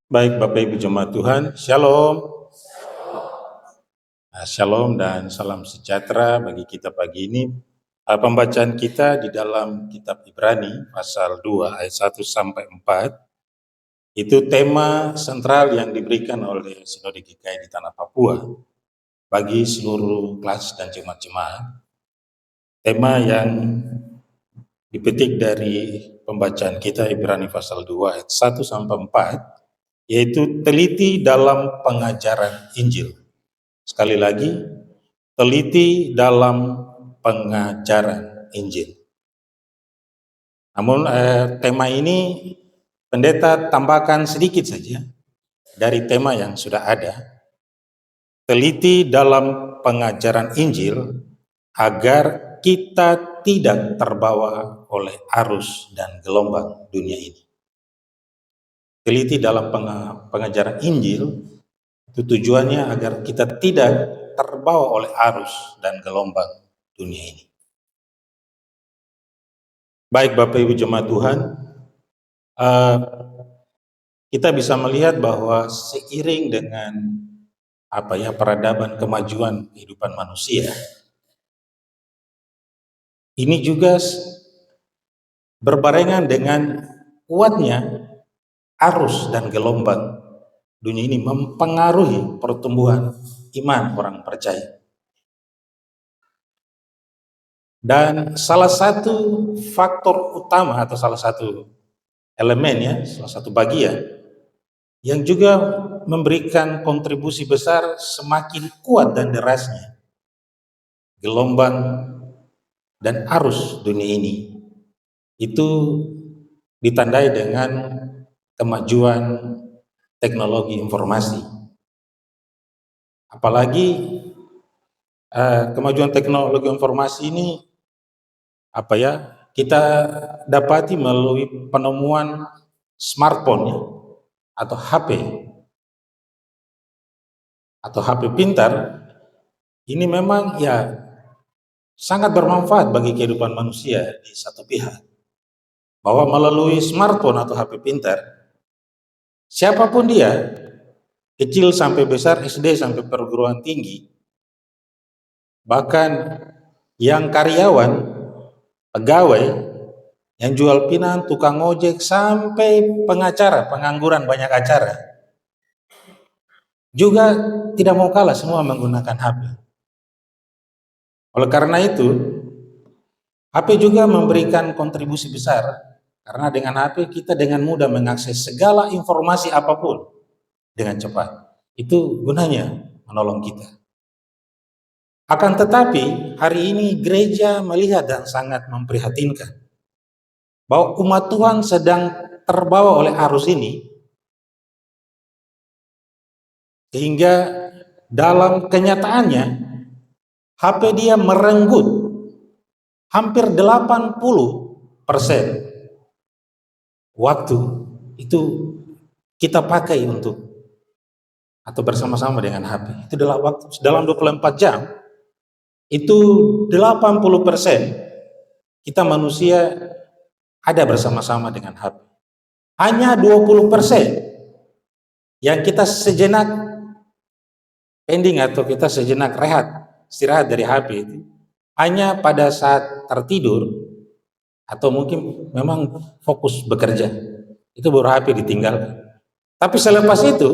Baik Bapak Ibu Jemaat Tuhan, Shalom. Shalom dan salam sejahtera bagi kita pagi ini. Pembacaan kita di dalam kitab Ibrani pasal 2 ayat 1 sampai 4. Itu tema sentral yang diberikan oleh Sinode GKI di Tanah Papua bagi seluruh kelas dan jemaat-jemaat. Tema yang dipetik dari pembacaan kita Ibrani pasal 2 ayat 1 sampai 4, yaitu teliti dalam pengajaran Injil. Sekali lagi, teliti dalam pengajaran Injil. Namun tema ini pendeta tambahkan sedikit saja dari tema yang sudah ada. Teliti dalam pengajaran Injil agar kita tidak terbawa oleh arus dan gelombang dunia ini. Teliti dalam pengajaran Injil itu tujuannya agar kita tidak terbawa oleh arus dan gelombang dunia ini. Baik Bapak Ibu Jemaat Tuhan, kita bisa melihat bahwa seiring dengan peradaban kemajuan kehidupan manusia, ini juga berbarengan dengan kuatnya arus dan gelombang dunia ini mempengaruhi pertumbuhan iman orang percaya. Dan salah satu faktor utama atau salah satu elemen salah satu bagian yang juga memberikan kontribusi besar semakin kuat dan derasnya gelombang dan arus dunia ini, itu ditandai dengan kemajuan teknologi informasi. Apalagi kemajuan teknologi informasi ini kita dapati melalui penemuan smartphone atau HP pintar. Ini memang sangat bermanfaat bagi kehidupan manusia di satu pihak, bahwa melalui smartphone atau HP pintar, siapapun dia, kecil sampai besar, SD sampai perguruan tinggi, bahkan yang karyawan, pegawai, yang jual pinang, tukang ojek, sampai pengacara, pengangguran banyak acara, juga tidak mau kalah, semua menggunakan HP. Oleh karena itu, HP juga memberikan kontribusi besar, karena dengan HP kita dengan mudah mengakses segala informasi apapun dengan cepat. Itu gunanya menolong kita. Akan tetapi hari ini gereja melihat dan sangat memprihatinkan bahwa umat Tuhan sedang terbawa oleh arus ini, sehingga dalam kenyataannya HP dia merenggut hampir 80% waktu itu kita pakai untuk atau bersama-sama dengan HP. Itu adalah waktu dalam 24 jam itu 80% kita manusia ada bersama-sama dengan HP. Hanya 20% yang kita sejenak pending atau kita sejenak istirahat dari HP itu hanya pada saat tertidur atau mungkin memang fokus bekerja, itu baru HP ditinggalkan. Tapi selepas itu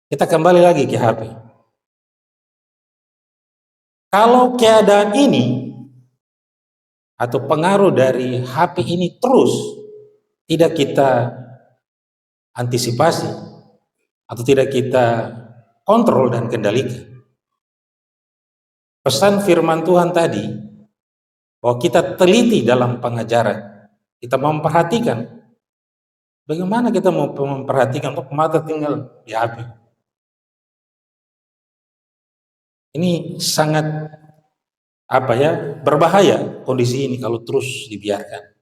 kita kembali lagi ke HP. Kalau keadaan ini atau pengaruh dari HP ini terus tidak kita antisipasi atau tidak kita kontrol dan kendalikan, pesan firman Tuhan tadi bahwa kita teliti dalam pengajaran, kita memperhatikan bagaimana kita mau memperhatikan untuk mata tinggal di HP. Ini sangat berbahaya kondisi ini kalau terus dibiarkan.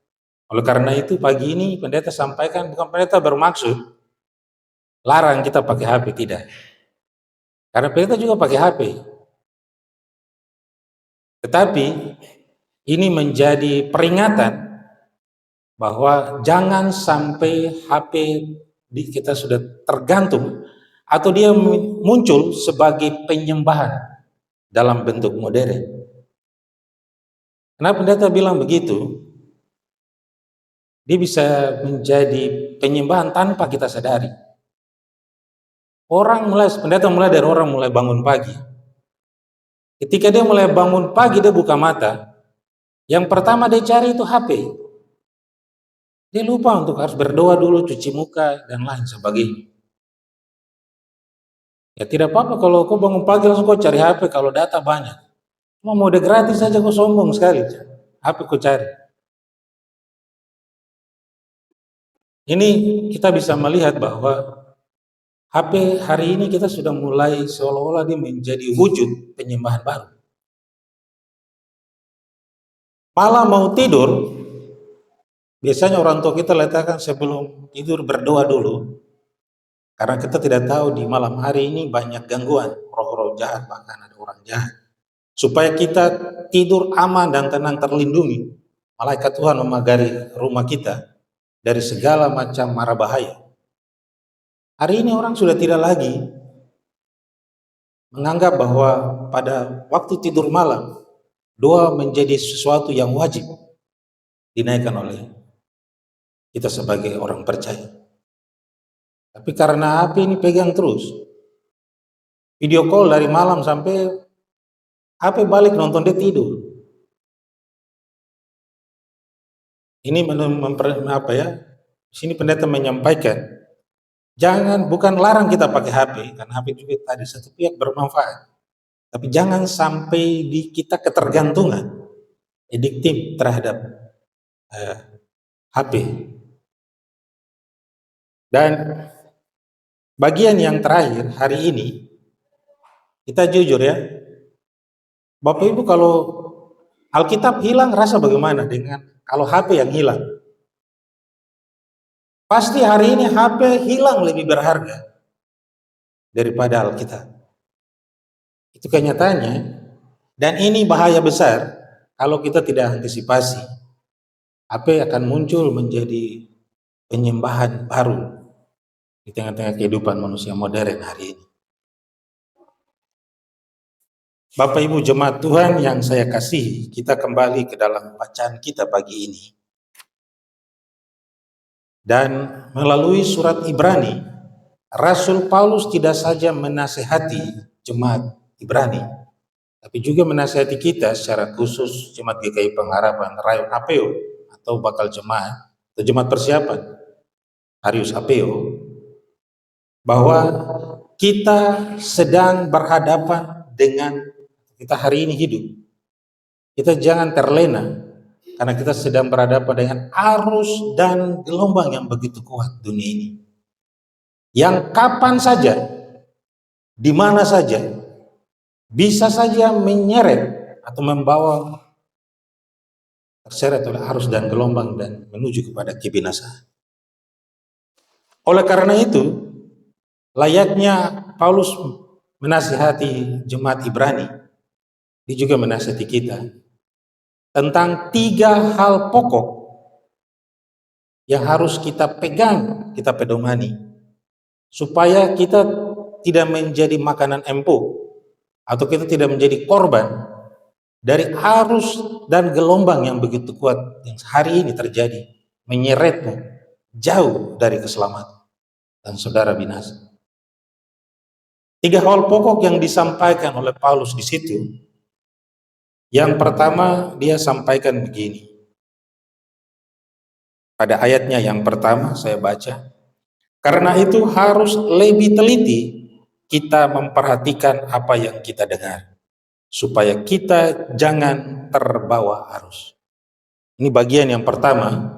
Oleh karena itu pagi ini pendeta sampaikan, bukan pendeta bermaksud larang kita pakai HP, tidak. Karena pendeta juga pakai HP. Tetapi ini menjadi peringatan bahwa jangan sampai HP kita sudah tergantung, atau dia muncul sebagai penyembahan dalam bentuk modern. Kenapa pendeta bilang begitu? Dia bisa menjadi penyembahan tanpa kita sadari. Pendeta mulai dari orang mulai bangun pagi. Ketika dia mulai bangun pagi, dia buka mata, yang pertama dia cari itu HP. Dia lupa untuk harus berdoa dulu, cuci muka, dan lain sebagainya. Ya tidak apa-apa kalau kau bangun pagi langsung kau cari HP kalau data banyak. Cuma mau udah gratis saja kau sombong sekali. HP kau cari. Ini kita bisa melihat bahwa HP hari ini kita sudah mulai seolah-olah dia menjadi wujud penyembahan baru. Malam mau tidur, biasanya orang tua kita letakkan sebelum tidur berdoa dulu. Karena kita tidak tahu di malam hari ini banyak gangguan, roh-roh jahat, bahkan ada orang jahat. Supaya kita tidur aman dan tenang terlindungi. Malaikat Tuhan memagari rumah kita dari segala macam mara bahaya. Hari ini orang sudah tidak lagi menganggap bahwa pada waktu tidur malam, doa menjadi sesuatu yang wajib dinaikkan oleh kita sebagai orang percaya. Tapi karena HP ini pegang terus, video call dari malam sampai HP balik nonton dia tidur. Ini sini pendeta menyampaikan, bukan larang kita pakai HP, karena HP juga tadi satu pihak bermanfaat. Tapi jangan sampai di kita ketergantungan, adiktif terhadap HP. Dan bagian yang terakhir hari ini, kita jujur ya, Bapak Ibu kalau Alkitab hilang rasa bagaimana dengan kalau HP yang hilang? Pasti hari ini HP hilang lebih berharga daripada Alkitab. Itu kenyataannya, dan ini bahaya besar kalau kita tidak antisipasi. HP akan muncul menjadi penyembahan baru di tengah-tengah kehidupan manusia modern hari ini. Bapak Ibu jemaat Tuhan yang saya kasihi, kita kembali ke dalam bacaan kita pagi ini. Dan melalui surat Ibrani, Rasul Paulus tidak saja menasihati jemaat Ibrani, tapi juga menasihati kita secara khusus jemaat GKI Pengharapan Rayon Apeo atau bakal jemaat atau jemaat persiapan Harius Apeo, bahwa kita sedang berhadapan dengan, kita hari ini hidup, kita jangan terlena karena kita sedang berhadapan dengan arus dan gelombang yang begitu kuat dunia ini, yang kapan saja, di mana saja, bisa saja menyeret atau membawa terseret oleh arus dan gelombang dan menuju kepada kebinasaan. Oleh karena itu, layaknya Paulus menasihati jemaat Ibrani, dia juga menasihati kita tentang 3 hal pokok yang harus kita pegang, kita pedomani, supaya kita tidak menjadi makanan empuk atau kita tidak menjadi korban dari arus dan gelombang yang begitu kuat yang hari ini terjadi, menyeretmu jauh dari keselamatan dan saudara binasa. 3 hal pokok yang disampaikan oleh Paulus di situ. Yang pertama dia sampaikan begini. Pada ayatnya yang pertama saya baca, karena itu harus lebih teliti kita memperhatikan apa yang kita dengar, supaya kita jangan terbawa arus. Ini bagian yang pertama,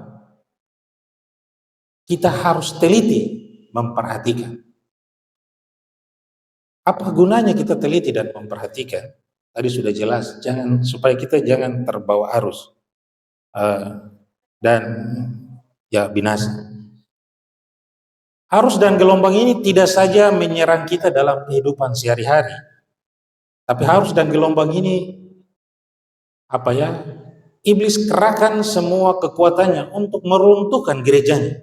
kita harus teliti memperhatikan. Apa gunanya kita teliti dan memperhatikan? Tadi sudah jelas, supaya kita jangan terbawa arus dan ya binasa. Arus dan gelombang ini tidak saja menyerang kita dalam kehidupan sehari-hari, tapi arus dan gelombang ini iblis kerahkan semua kekuatannya untuk meruntuhkan gerejanya.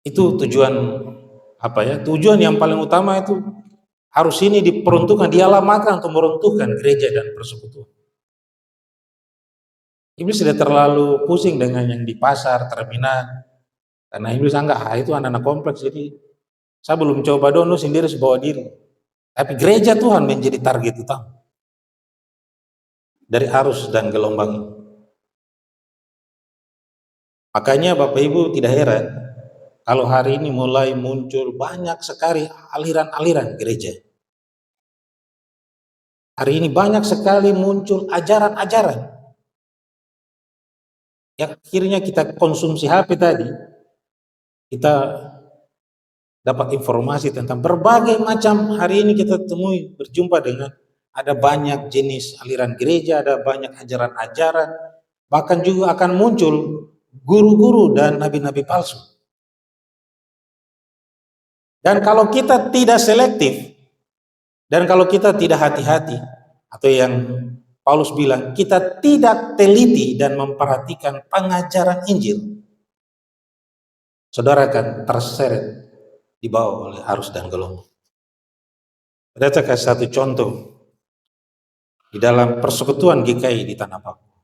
Itu tujuan apa ya? Tujuan yang paling utama itu harus ini diperuntukkan, dialamatkan untuk meruntuhkan gereja dan persekutuan. Iblis sudah terlalu pusing dengan yang di pasar, terminal. Karena iblis anggap, itu anak-anak kompleks, jadi saya belum coba dulu sendiri sebawa diri. Tapi gereja Tuhan menjadi target utama dari arus dan gelombang. Makanya Bapak Ibu tidak heran kalau hari ini mulai muncul banyak sekali aliran-aliran gereja. Hari ini banyak sekali muncul ajaran-ajaran yang akhirnya kita konsumsi HP tadi, kita dapat informasi tentang berbagai macam. Hari ini kita temui, berjumpa dengan ada banyak jenis aliran gereja, ada banyak ajaran-ajaran, bahkan juga akan muncul guru-guru dan nabi-nabi palsu. Dan kalau kita tidak selektif, dan kalau kita tidak hati-hati, atau yang Paulus bilang, kita tidak teliti dan memperhatikan pengajaran Injil, saudara akan terseret dibawa oleh arus dan gelombang. Ada kasih satu contoh di dalam persekutuan GKI di Tanah Papua.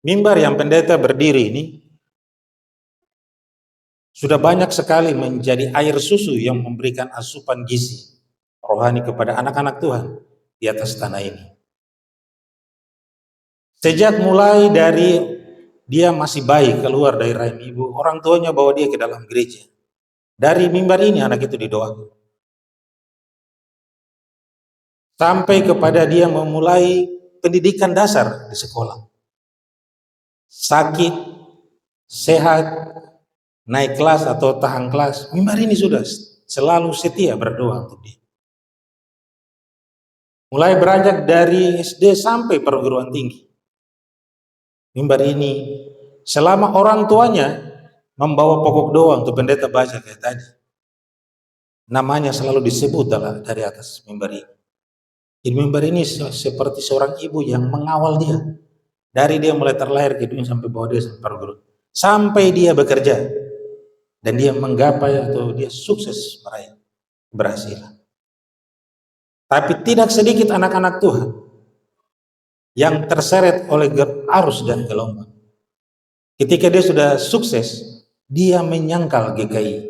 Mimbar yang pendeta berdiri ini sudah banyak sekali menjadi air susu yang memberikan asupan gizi rohani kepada anak-anak Tuhan di atas tanah ini. Sejak mulai dari dia masih bayi keluar dari rahim ibu, orang tuanya bawa dia ke dalam gereja. Dari mimbar ini anak itu didoakan. Sampai kepada dia memulai pendidikan dasar di sekolah. Sakit, sehat, naik kelas atau tahan kelas, mimbar ini sudah selalu setia berdoa untuk dia. Mulai beranjak dari SD sampai perguruan tinggi. Mimbar ini selama orang tuanya membawa pokok doa untuk pendeta baca kayak tadi, namanya selalu disebut dari atas mimbar ini. Jadi mimbar ini seperti seorang ibu yang mengawal dia dari dia mulai terlahir ke dunia sampai bawa dia sampai perguruan, sampai dia bekerja dan dia menggapai atau dia sukses meraih berhasil. Tapi tidak sedikit anak-anak Tuhan yang terseret oleh arus dan gelombang. Ketika dia sudah sukses, dia menyangkal GKI.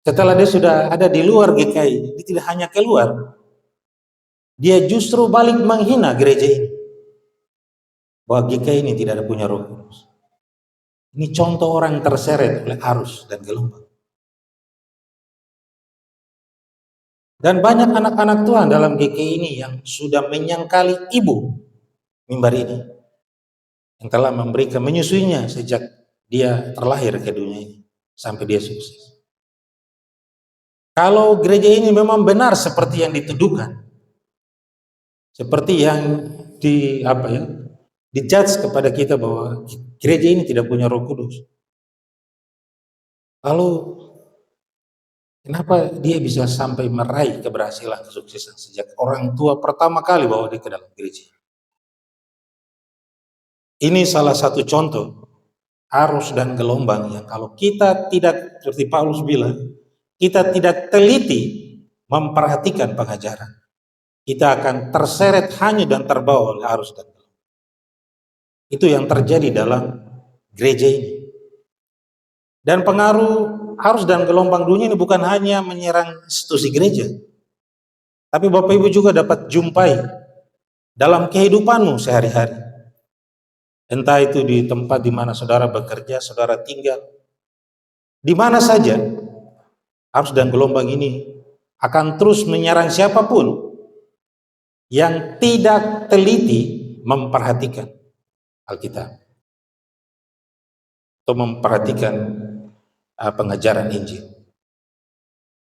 Setelah dia sudah ada di luar GKI, dia tidak hanya keluar, dia justru balik menghina gereja ini. Bahwa GKI ini tidak ada punya Roh Kudus. Ini contoh orang terseret oleh arus dan gelombang. Dan banyak anak-anak Tuhan dalam GKI ini yang sudah menyangkali ibu mimbar ini, yang telah memberikan menyusuinya sejak dia terlahir ke dunia ini sampai dia sukses. Kalau gereja ini memang benar seperti yang dituduhkan, seperti yang dijudge kepada kita bahwa gereja ini tidak punya Roh Kudus, lalu kenapa dia bisa sampai meraih keberhasilan, kesuksesan sejak orang tua pertama kali bawa dia ke dalam gereja? Ini salah satu contoh arus dan gelombang yang kalau kita tidak, seperti Paulus bilang, kita tidak teliti memperhatikan pengajaran, kita akan terseret hanyut dan terbawa oleh arus dan gelombang. Itu yang terjadi dalam gereja ini. Dan pengaruh arus dan gelombang dunia ini bukan hanya menyerang institusi gereja, tapi Bapak Ibu juga dapat jumpai dalam kehidupanmu sehari-hari. Entah itu di tempat di mana saudara bekerja, saudara tinggal, di mana saja, arus dan gelombang ini akan terus menyerang siapapun yang tidak teliti memperhatikan Alkitab atau memperhatikan pengajaran Injil.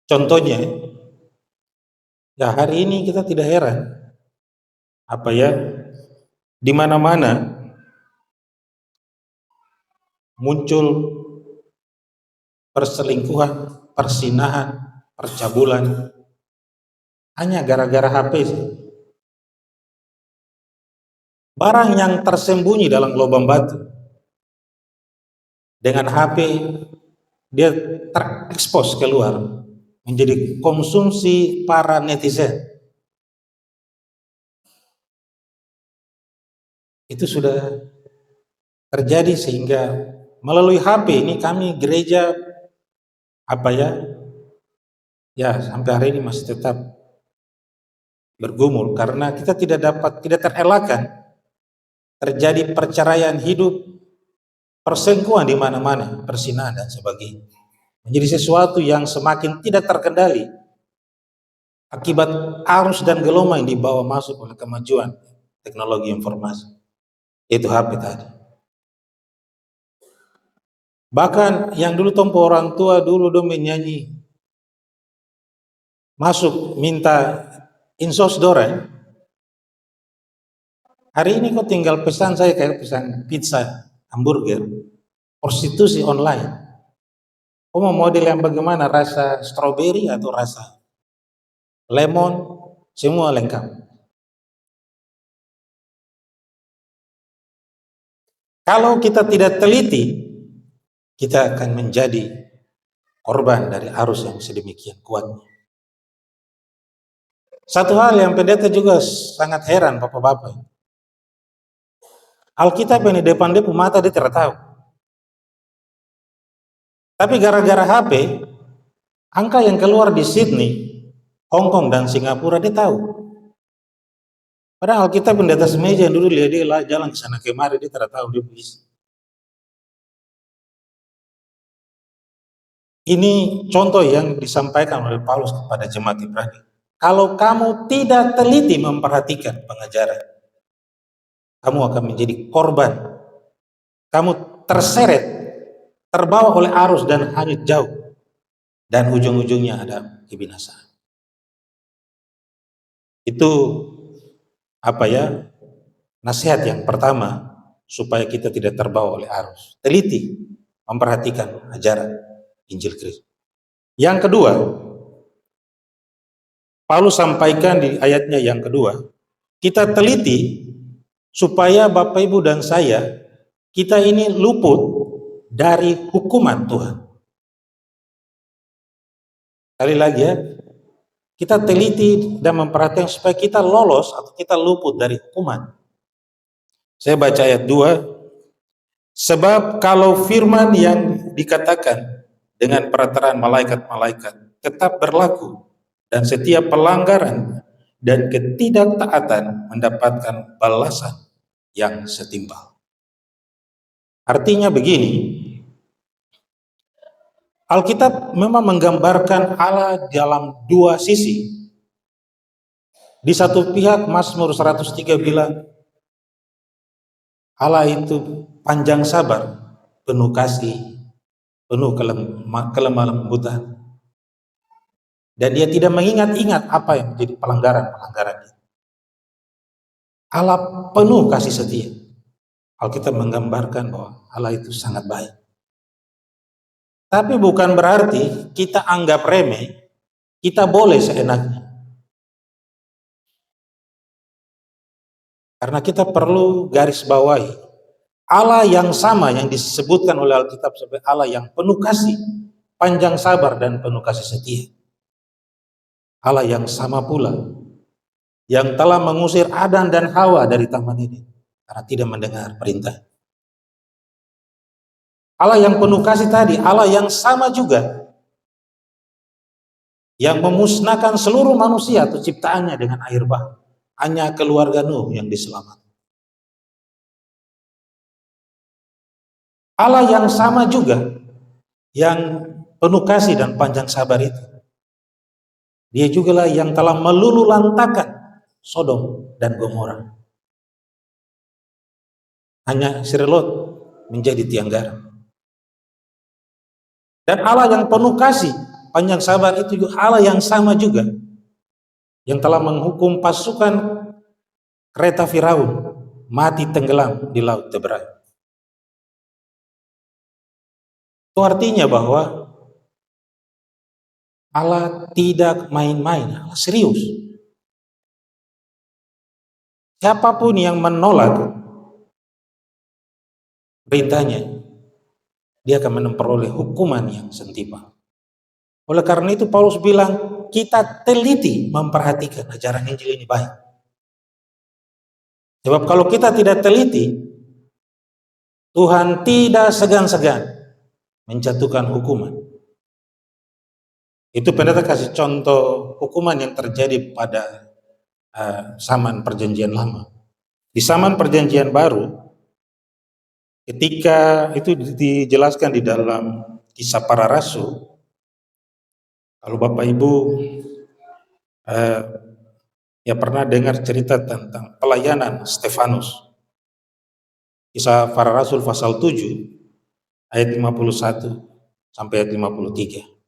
Contohnya, ya hari ini kita tidak heran di mana-mana muncul perselingkuhan, persinahan, percabulan, hanya gara-gara HP sih. barang yang tersembunyi dalam lubang batu. Dengan HP dia terekspos keluar, menjadi konsumsi para netizen. Itu sudah terjadi, sehingga melalui HP ini kami gereja ya sampai hari ini masih tetap bergumul, karena kita tidak terelakkan terjadi perceraian hidup, perselingkuhan di mana-mana, perzinahan dan sebagainya. Menjadi sesuatu yang semakin tidak terkendali akibat arus dan gelombang yang dibawa masuk oleh kemajuan teknologi informasi, yaitu HP tadi. Bahkan yang dulu tompo orang tua dulu menyanyi masuk minta insos doreng, hari ini kok tinggal pesan, saya kayak pesan pizza, hamburger, prostitusi online. Oh, mau model yang bagaimana, rasa stroberi atau rasa lemon, semua lengkap. Kalau kita tidak teliti, kita akan menjadi korban dari arus yang sedemikian kuatnya. Satu hal yang pendeta juga sangat heran, bapak-bapak. Alkitab yang di depan dia mata dia tidak tahu. Tapi gara-gara HP, angka yang keluar di Sydney, Hong Kong dan Singapura dia tahu. Padahal Alkitab yang di atas meja yang dulu dia jalan ke sana kemari, dia tidak tahu dia bisa. Ini contoh yang disampaikan oleh Paulus kepada jemaat Ibrani. Kalau kamu tidak teliti memperhatikan pengajaran, kamu akan menjadi korban. Kamu terseret, terbawa oleh arus dan hanyut jauh. Dan ujung-ujungnya ada kebinasaan. Itu nasihat yang pertama, supaya kita tidak terbawa oleh arus. Teliti memperhatikan ajaran Injil Kristus. Yang kedua, Paulus sampaikan di ayatnya yang kedua, kita teliti supaya Bapak Ibu dan saya, kita ini luput dari hukuman Tuhan. Sekali lagi ya, kita teliti dan memperhatikan supaya kita lolos atau kita luput dari hukuman. Saya baca ayat 2, sebab kalau firman yang dikatakan dengan peraturan malaikat-malaikat tetap berlaku, dan setiap pelanggaran dan ketidaktaatan mendapatkan balasan yang setimpal. Artinya begini, Alkitab memang menggambarkan Allah dalam dua sisi. Di satu pihak Mazmur 103 bilang Allah itu panjang sabar, penuh kasih, penuh kelemah lembutan. Dan dia tidak mengingat-ingat apa yang menjadi pelanggaran-pelanggaran dia. Allah penuh kasih setia. Alkitab menggambarkan bahwa Allah itu sangat baik. Tapi bukan berarti kita anggap remeh, kita boleh seenaknya. Karena kita perlu garis bawahi, Allah yang sama yang disebutkan oleh Alkitab sebagai Allah yang penuh kasih, panjang sabar dan penuh kasih setia. Allah yang sama pula yang telah mengusir Adam dan Hawa dari taman ini karena tidak mendengar perintah. Allah yang penuh kasih tadi, Allah yang sama juga yang memusnahkan seluruh manusia atau ciptaannya dengan air bah. Hanya keluarga Nuh yang diselamatkan. Allah yang sama juga yang penuh kasih dan panjang sabar itu. Dia juga lah yang telah meluluhlantakkan Sodom dan Gomora. Hanya Sri Lot menjadi tiang garam. Dan Allah yang penuh kasih, panjang sabar itu juga Allah yang sama juga yang telah menghukum pasukan kereta Firaun mati tenggelam di laut Teberau. Itu artinya bahwa Allah tidak main-main, Allah serius. Siapapun yang menolak beritanya, dia akan memperoleh hukuman yang setimpal. Oleh karena itu Paulus bilang, kita teliti memperhatikan ajaran Injil ini baik. Sebab kalau kita tidak teliti, Tuhan tidak segan-segan menjatuhkan hukuman. Itu pendeta kasih contoh hukuman yang terjadi pada zaman perjanjian lama. Di zaman perjanjian baru, ketika itu dijelaskan di dalam Kisah Para Rasul, kalau Bapak Ibu ya pernah dengar cerita tentang pelayanan Stefanus. Kisah Para Rasul pasal 7 ayat 51 sampai ayat 53.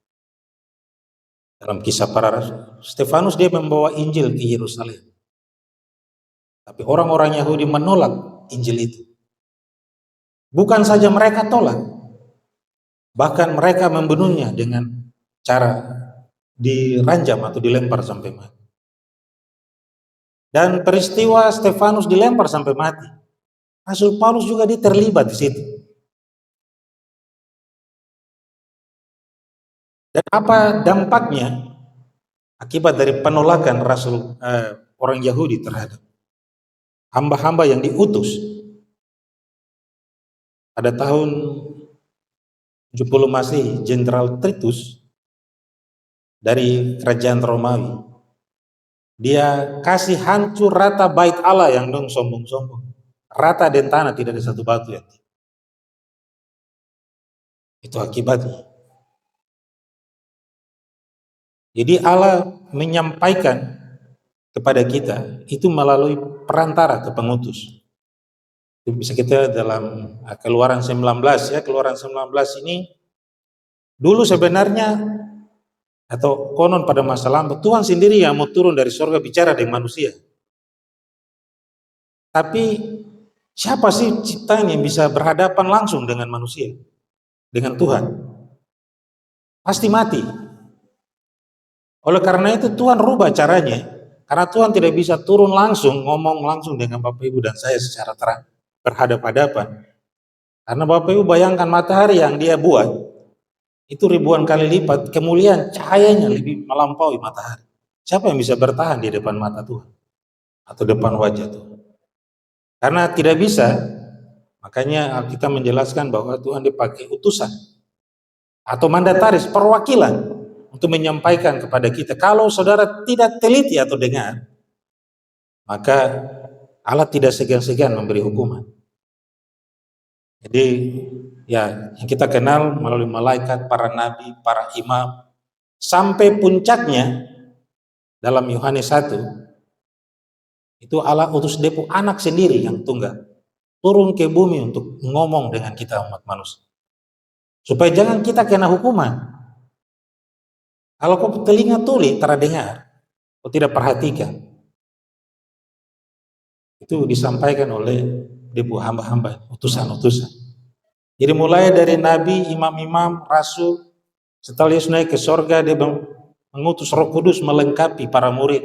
Dalam Kisah Para Rasul, Stefanus dia membawa Injil ke Yerusalem. Tapi orang-orang Yahudi menolak Injil itu. Bukan saja mereka tolak, bahkan mereka membunuhnya dengan cara diranjam atau dilempar sampai mati. Dan peristiwa Stefanus dilempar sampai mati, Rasul Paulus juga dia terlibat di situ. Dan apa dampaknya akibat dari penolakan Rasul orang Yahudi terhadap hamba-hamba yang diutus pada tahun 70 Masehi, Jenderal Titus dari kerajaan Romawi, dia kasih hancur rata bait Allah yang dong sombong-sombong, rata dan tanah, tidak ada satu batu yang itu akibatnya. Jadi Allah menyampaikan kepada kita itu melalui perantara ke pengutus. Itu bisa kita dalam Keluaran 19 ya, Keluaran 19 ini dulu sebenarnya atau konon pada masa lampau Tuhan sendiri yang mau turun dari surga bicara dengan manusia. Tapi siapa sih ciptaan yang bisa berhadapan langsung dengan manusia, dengan Tuhan? Pasti mati. Oleh karena itu Tuhan rubah caranya, karena Tuhan tidak bisa turun langsung, ngomong langsung dengan Bapak Ibu dan saya secara terang, berhadap-hadapan. Karena Bapak Ibu bayangkan matahari yang dia buat, itu ribuan kali lipat, kemuliaan cahayanya lebih melampaui matahari. Siapa yang bisa bertahan di depan mata Tuhan? Atau depan wajah Tuhan? Karena tidak bisa, makanya kita menjelaskan bahwa Tuhan dipakai utusan atau mandataris, perwakilan untuk menyampaikan kepada kita. Kalau saudara tidak teliti atau dengar, maka Allah tidak segan-segan memberi hukuman. Jadi ya yang kita kenal melalui malaikat, para nabi, para imam, sampai puncaknya dalam Yohanes 1, itu Allah utus Depo anak sendiri yang tunggal turun ke bumi untuk ngomong dengan kita umat manusia. Supaya jangan kita kena hukuman. Kalau kau telinga tuli terdengar, kau tidak perhatikan, itu disampaikan oleh Depo hamba-hamba, utusan-utusan. Jadi mulai dari nabi, imam-imam, rasul, setelah Yesus naik ke sorga, dia mengutus Roh Kudus melengkapi para murid.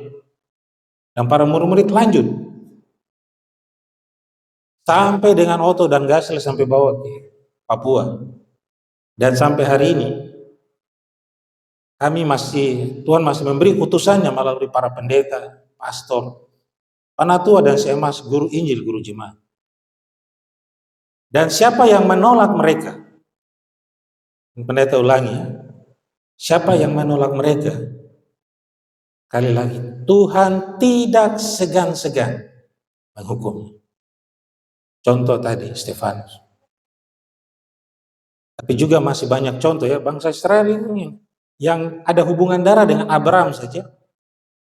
Dan para murid-murid lanjut sampai dengan Otto dan Gasel sampai bawa ke Papua. Dan sampai hari ini Tuhan masih memberi utusannya melalui para pendeta, pastor, panatua dan semas, guru Injil, guru jemaat. Dan siapa yang menolak mereka? Pendeta ulangi, siapa yang menolak mereka? Kali lagi, Tuhan tidak segan-segan menghukumnya. Contoh tadi, Stefanus. Tapi juga masih banyak contoh ya, bangsa Israel ini yang ada hubungan darah dengan Abraham saja.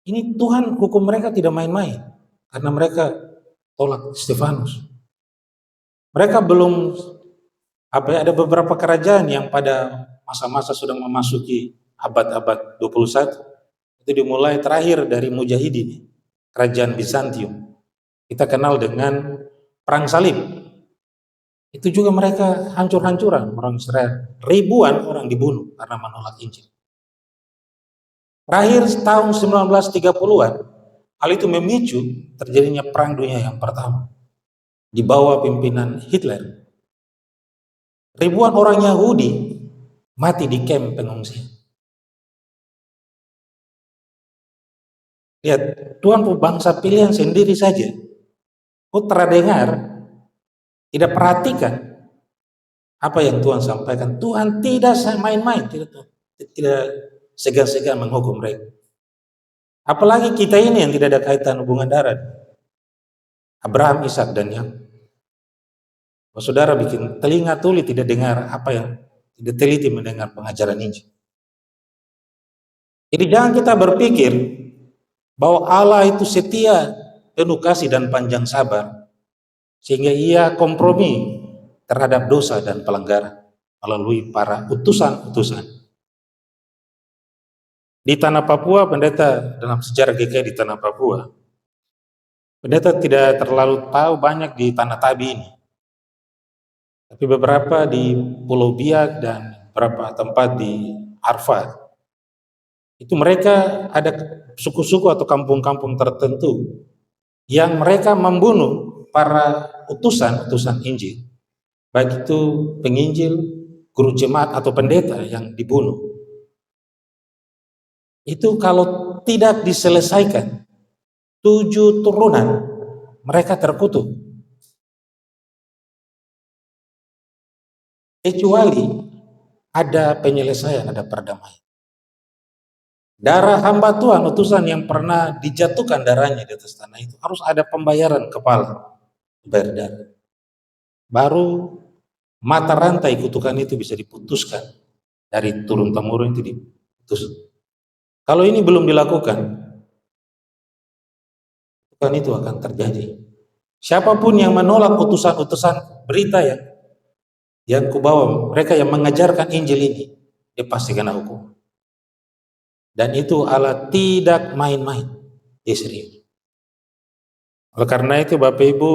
Ini Tuhan hukum mereka tidak main-main, karena mereka tolak Stefanus. Mereka belum, ada beberapa kerajaan yang pada masa-masa sudah memasuki abad-abad 21, itu dimulai terakhir dari Mujahidin, kerajaan Bizantium. Kita kenal dengan Perang Salib. Itu juga mereka hancur-hancuran orang Israel. Ribuan orang dibunuh karena menolak Injil. Terakhir tahun 1930-an, Hal itu memicu terjadinya Perang Dunia yang pertama di bawah pimpinan Hitler. Ribuan orang Yahudi mati di kamp pengungsian. Lihat, Tuhan bangsa pilihan sendiri saja. Putra dengar, tidak perhatikan apa yang Tuhan sampaikan. Tuhan tidak main-main, tidak segan-segan menghukum mereka. Apalagi kita ini yang tidak ada kaitan hubungan darah. Abraham, Ishak, dan Yakub. Saudara bikin telinga tuli tidak dengar apa yang tidak teliti mendengar pengajaran Injil. Jadi jangan kita berpikir bahwa Allah itu setia, penuh kasih dan panjang sabar, sehingga ia kompromi terhadap dosa dan pelanggaran melalui para utusan-utusan. Di tanah Papua, pendeta dalam sejarah GKI di tanah Papua, pendeta tidak terlalu tahu banyak di Tanah Tabi ini. Tapi beberapa di Pulau Biak dan beberapa tempat di Arfad, itu mereka ada suku-suku atau kampung-kampung tertentu yang mereka membunuh para utusan Injil, baik itu penginjil, guru jemaat atau pendeta yang dibunuh. Itu kalau tidak diselesaikan, 7 turunan mereka terkutuk. Kecuali ada penyelesaian, ada perdamaian. Darah hamba Tuhan, utusan yang pernah dijatuhkan darahnya di atas tanah itu, harus ada pembayaran kepala, bayar darah. Baru mata rantai kutukan itu bisa diputuskan, dari turun-temurun itu diputus. Kalau ini belum dilakukan, kutukan itu akan terjadi. Siapapun yang menolak utusan-utusan berita yang kubawa, mereka yang mengajarkan Injil ini, dia pasti kena hukum. Dan itu Allah tidak main-main, dia serius. Oleh karena itu Bapak Ibu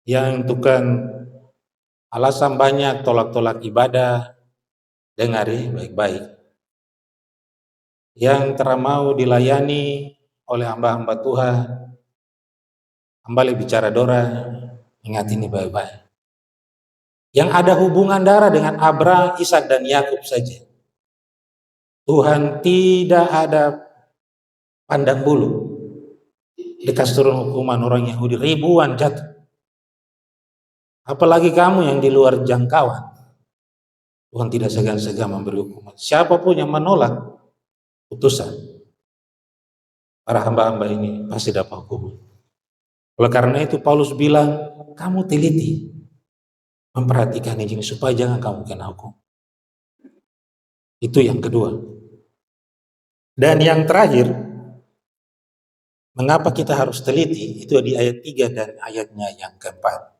yang tukang alasan banyak tolak-tolak ibadah, dengari baik-baik. Yang mau dilayani oleh hamba-hamba Tuhan, kembali bicara Dora, ingat ini baik-baik. Yang ada hubungan darah dengan Abraham, Ishak, dan Yakub saja. Tuhan tidak ada pandang bulu. Dikasih turun hukuman orang Yahudi, ribuan jatuh. Apalagi kamu yang di luar jangkauan. Tuhan tidak segan-segan memberi hukuman. Siapapun yang menolak utusan, para hamba-hamba ini pasti dapat hukuman. Oleh karena itu Paulus bilang, kamu teliti memperhatikan Injil supaya jangan kamu kena hukum. Itu yang kedua. Dan yang terakhir, mengapa kita harus teliti, itu di ayat 3 dan ayatnya yang keempat.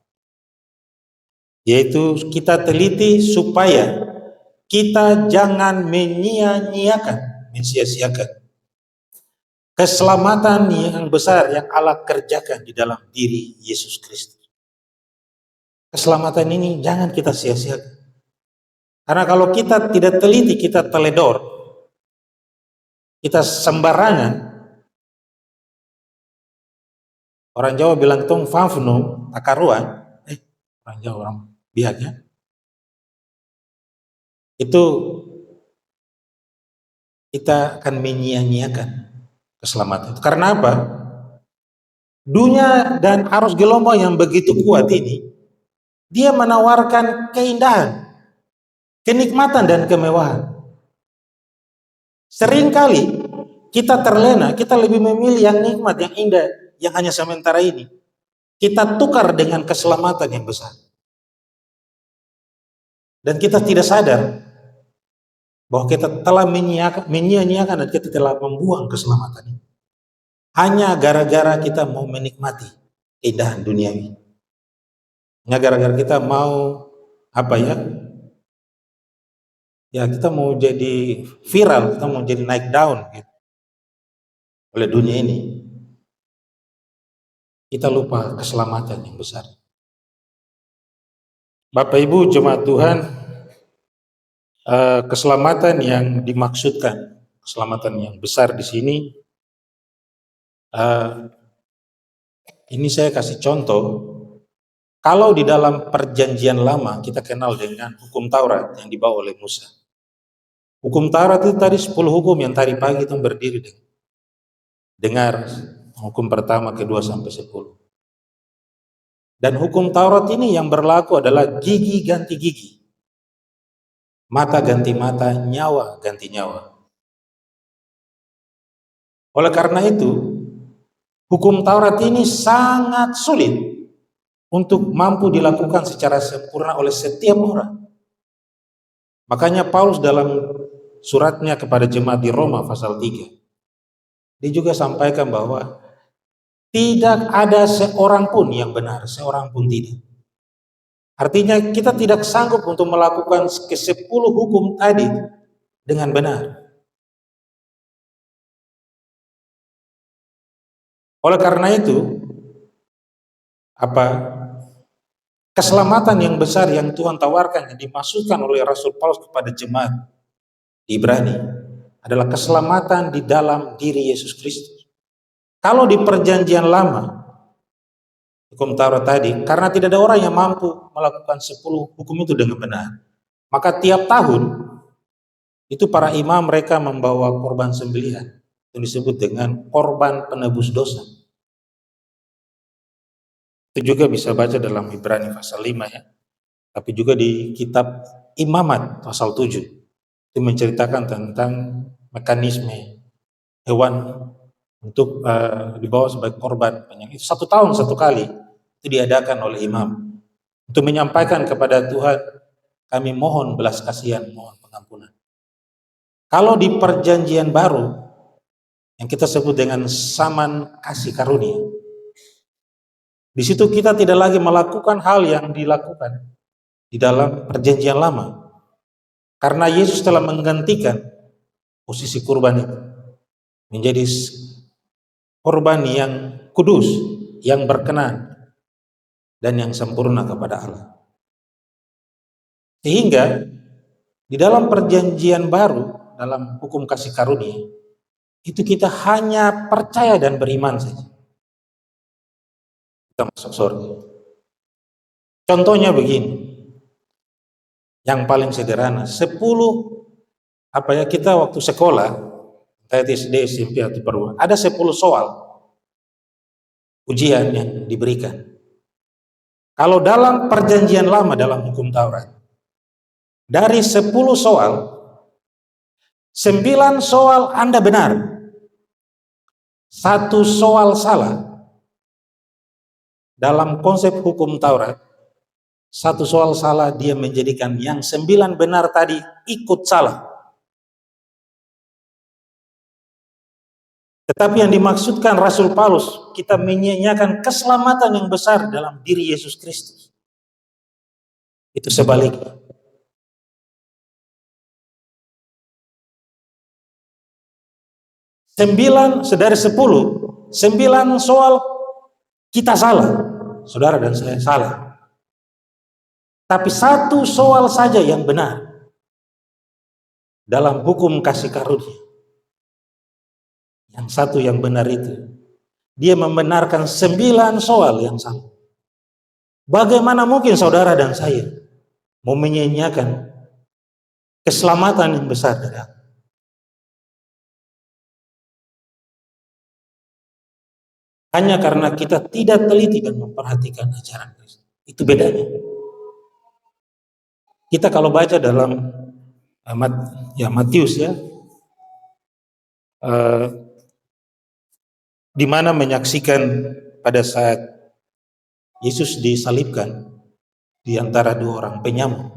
Yaitu kita teliti supaya kita jangan menyia-nyiakan keselamatan yang besar yang Allah kerjakan di dalam diri Yesus Kristus. Keselamatan ini jangan kita sia-siakan. Karena kalau kita tidak teliti, kita teledor, kita sembarangan. Orang Jawa bilang tong fafno takaruan, orang Jawa orang Biak ya. Itu kita akan menyia-nyiakan keselamatan itu. Karena apa? Dunia dan arus gelombang yang begitu kuat ini, dia menawarkan keindahan, kenikmatan dan kemewahan. Seringkali kita terlena, kita lebih memilih yang nikmat, yang indah, yang hanya sementara ini. Kita tukar dengan keselamatan yang besar. Dan kita tidak sadar bahwa kita telah menyia-nyiakan dan kita telah membuang keselamatan ini. Hanya gara-gara kita mau menikmati keindahan duniawi. Hanya gara-gara kita mau kita mau jadi viral, kita mau jadi naik daun gitu, oleh dunia ini. Kita lupa keselamatan yang besar. Bapak Ibu jemaat Tuhan, keselamatan yang dimaksudkan, keselamatan yang besar di sini Uh, ini saya kasih contoh. Kalau di dalam perjanjian lama kita kenal dengan hukum Taurat yang dibawa oleh Musa. Hukum Taurat itu tadi 10 hukum yang tadi pagi itu berdiri dengar hukum pertama, kedua sampai 10. Dan hukum Taurat ini yang berlaku adalah gigi ganti gigi, mata ganti mata, nyawa ganti nyawa. Oleh karena itu, hukum Taurat ini sangat sulit untuk mampu dilakukan secara sempurna oleh setiap orang. Makanya Paulus dalam suratnya kepada jemaat di Roma pasal 3, dia juga sampaikan bahwa tidak ada seorang pun yang benar, seorang pun tidak. Artinya kita tidak sanggup untuk melakukan ke-10 hukum tadi dengan benar. Oleh karena itu, keselamatan yang besar yang Tuhan tawarkan, yang dimaksudkan oleh Rasul Paulus kepada jemaat di Ibrani adalah keselamatan di dalam diri Yesus Kristus. Kalau di perjanjian lama, hukum Taurat tadi, karena tidak ada orang yang mampu melakukan 10 hukum itu dengan benar, maka tiap tahun itu para imam mereka membawa korban sembelihan yang disebut dengan korban penebus dosa. Itu juga bisa baca dalam Ibrani pasal 5 ya. Tapi juga di kitab Imamat pasal 7 itu menceritakan tentang mekanisme hewan untuk dibawa sebagai korban penyembelihan. 1 tahun 1 kali itu diadakan oleh imam untuk menyampaikan kepada Tuhan, kami mohon belas kasihan, mohon pengampunan. Kalau di perjanjian baru yang kita sebut dengan zaman kasih karunia, di situ kita tidak lagi melakukan hal yang dilakukan di dalam perjanjian lama, karena Yesus telah menggantikan posisi kurban itu menjadi korban yang kudus, yang berkenan, dan yang sempurna kepada Allah. Sehingga di dalam perjanjian baru, dalam hukum kasih karunia, itu kita hanya percaya dan beriman saja, kita masuk surga. Contohnya begini, yang paling sederhana, 10 kita waktu sekolah, SD, SMP atau perguruan, ada 10 soal ujian yang diberikan. Kalau dalam perjanjian lama dalam hukum Taurat, dari 10 soal, 9 soal Anda benar, 1 soal salah. Dalam konsep hukum Taurat, 1 soal salah dia menjadikan yang 9 benar tadi ikut salah. Tetapi yang dimaksudkan Rasul Paulus, kita menyanyikan keselamatan yang besar dalam diri Yesus Kristus. Itu sebaliknya. Dari 10, 9 soal kita salah, saudara dan saya salah. Tapi 1 soal saja yang benar dalam hukum kasih karunia. Yang 1 yang benar itu, dia membenarkan 9 soal yang salah. Bagaimana mungkin saudara dan saya mau menyanyiakan keselamatan yang besar dari Allah? Hanya karena kita tidak teliti dan memperhatikan ajaran Kristus. Itu bedanya. Kita kalau baca dalam Matius ya, di mana menyaksikan pada saat Yesus disalibkan di antara 2 orang penyamun.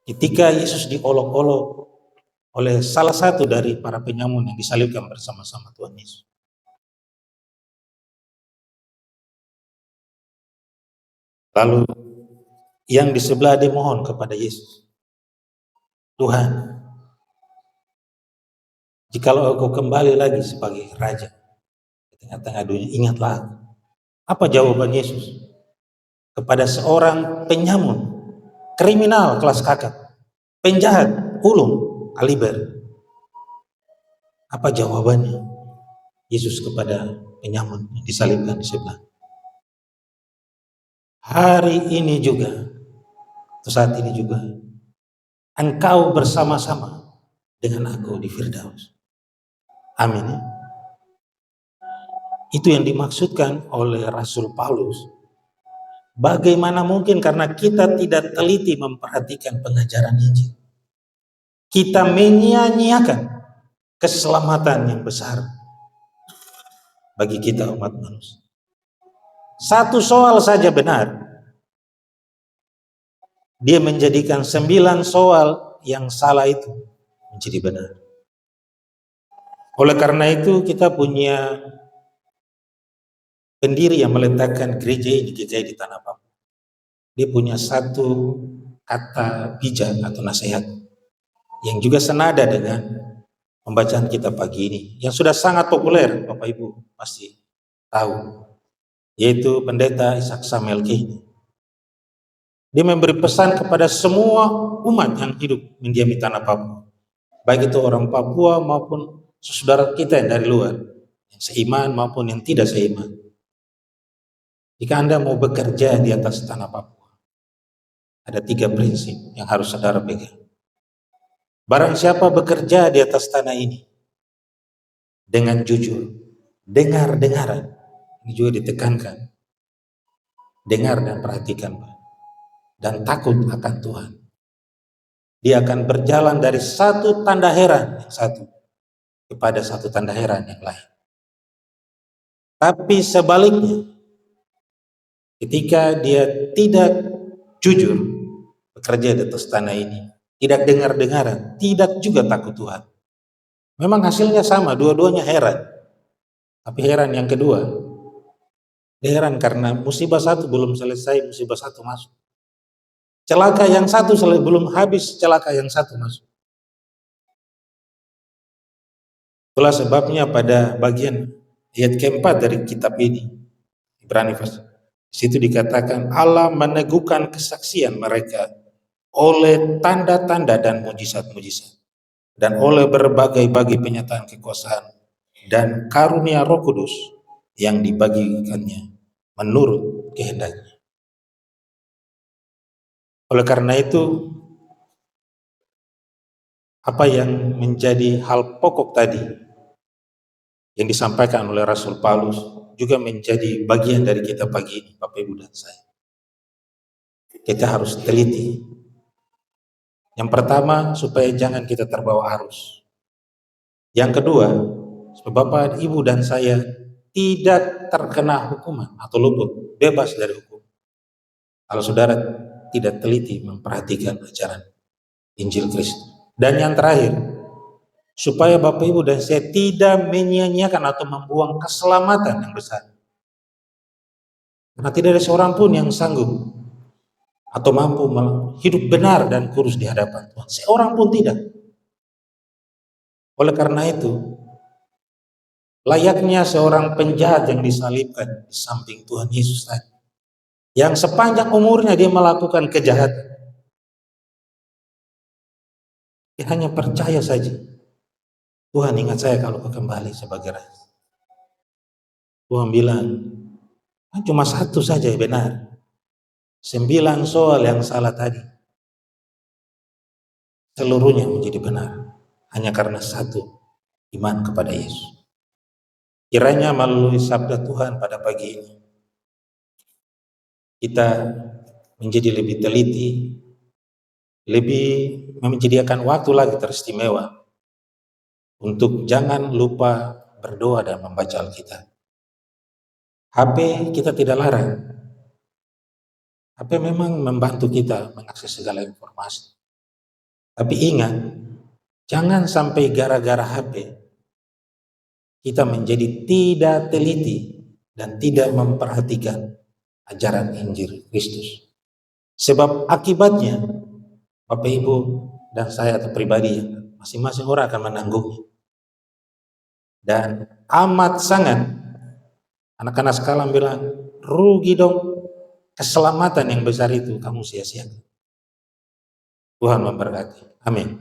Ketika Yesus diolok-olok oleh salah satu dari para penyamun yang disalibkan bersama-sama Tuhan Yesus. Lalu yang di sebelah dia mohon kepada Yesus, Tuhan, jikalau Engkau kembali lagi sebagai Raja di tengah-tengah dunia, ingatlah. Apa jawaban Yesus kepada seorang penyamun, kriminal kelas kakap, penjahat, ulung, kaliber? Apa jawabannya Yesus kepada penyamun yang disalibkan di sebelah? Hari ini juga, atau saat ini juga, engkau bersama-sama dengan aku di Firdaus. Amin. Itu yang dimaksudkan oleh Rasul Paulus. Bagaimana mungkin karena kita tidak teliti memperhatikan pengajaran Injil, kita menyia-nyiakan keselamatan yang besar bagi kita umat manusia. Satu soal saja benar, dia menjadikan 9 soal yang salah itu menjadi benar. Oleh karena itu kita punya pendiri yang meletakkan gereja ini di Tanah Papua. Dia punya satu kata bijak atau nasihat yang juga senada dengan pembacaan kita pagi ini, yang sudah sangat populer, Bapak Ibu pasti tahu, yaitu Pendeta Ishak Samuel Kehini. Dia memberi pesan kepada semua umat yang hidup mendiami Tanah Papua, baik itu orang Papua maupun saudara kita yang dari luar, yang seiman maupun yang tidak seiman. Jika Anda mau bekerja di atas Tanah Papua, ada 3 prinsip yang harus saudara pegang. Barang siapa bekerja di atas tanah ini dengan jujur, dengar-dengaran, ini juga ditekankan, dengar dan perhatikan, dan takut akan Tuhan. Dia akan berjalan dari satu tanda heran yang satu kepada satu tanda heran yang lain. Tapi sebaliknya, ketika dia tidak jujur bekerja di atas tanah ini, tidak dengar-dengaran, tidak juga takut Tuhan, memang hasilnya sama, dua-duanya heran. Tapi heran yang kedua, heran karena musibah satu belum selesai, musibah satu masuk. Celaka yang satu belum habis, celaka yang satu masuk. Itulah sebabnya pada bagian ayat keempat dari kitab ini, Ibrani pasal, di situ dikatakan Allah meneguhkan kesaksian mereka oleh tanda-tanda dan mujizat-mujizat, dan oleh berbagai-bagai penyataan kekuasaan dan karunia Roh Kudus yang dibagikannya menurut kehendaknya. Oleh karena itu, apa yang menjadi hal pokok tadi yang disampaikan oleh Rasul Paulus juga menjadi bagian dari kita pagi ini, Bapak Ibu dan saya. Kita harus teliti. Yang pertama, supaya jangan kita terbawa arus. Yang kedua, supaya Bapak, Ibu dan saya tidak terkena hukuman atau luput, bebas dari hukum, kalau saudara tidak teliti memperhatikan ajaran Injil Kristus. Dan yang terakhir, supaya Bapak Ibu dan saya tidak menyia-nyiakan atau membuang keselamatan yang besar. Karena tidak ada seorang pun yang sanggup atau mampu hidup benar dan kudus di hadapan Tuhan. Seorang pun tidak. Oleh karena itu, layaknya seorang penjahat yang disalibkan di samping Tuhan Yesus tadi, yang sepanjang umurnya dia melakukan kejahatan, dia hanya percaya saja, Tuhan ingat saya kalau kembali sebagai raja. Tuhan bilang, cuma satu saja yang benar, 9 soal yang salah tadi, seluruhnya menjadi benar, hanya karena satu, iman kepada Yesus. Kiranya melalui sabda Tuhan pada pagi ini, kita menjadi lebih teliti, lebih menyediakan waktu lagi teristimewa untuk jangan lupa berdoa dan membaca Alkitab. HP kita tidak larang. HP memang membantu kita mengakses segala informasi. Tapi ingat, jangan sampai gara-gara HP kita menjadi tidak teliti dan tidak memperhatikan ajaran Injil Kristus. Sebab akibatnya, Bapak Ibu dan saya atau pribadi, masing-masing orang akan menanggungnya. Dan amat sangat, anak-anak sekarang bilang, rugi dong, keselamatan yang besar itu kamu sia-siakan. Tuhan memberkati. Amin.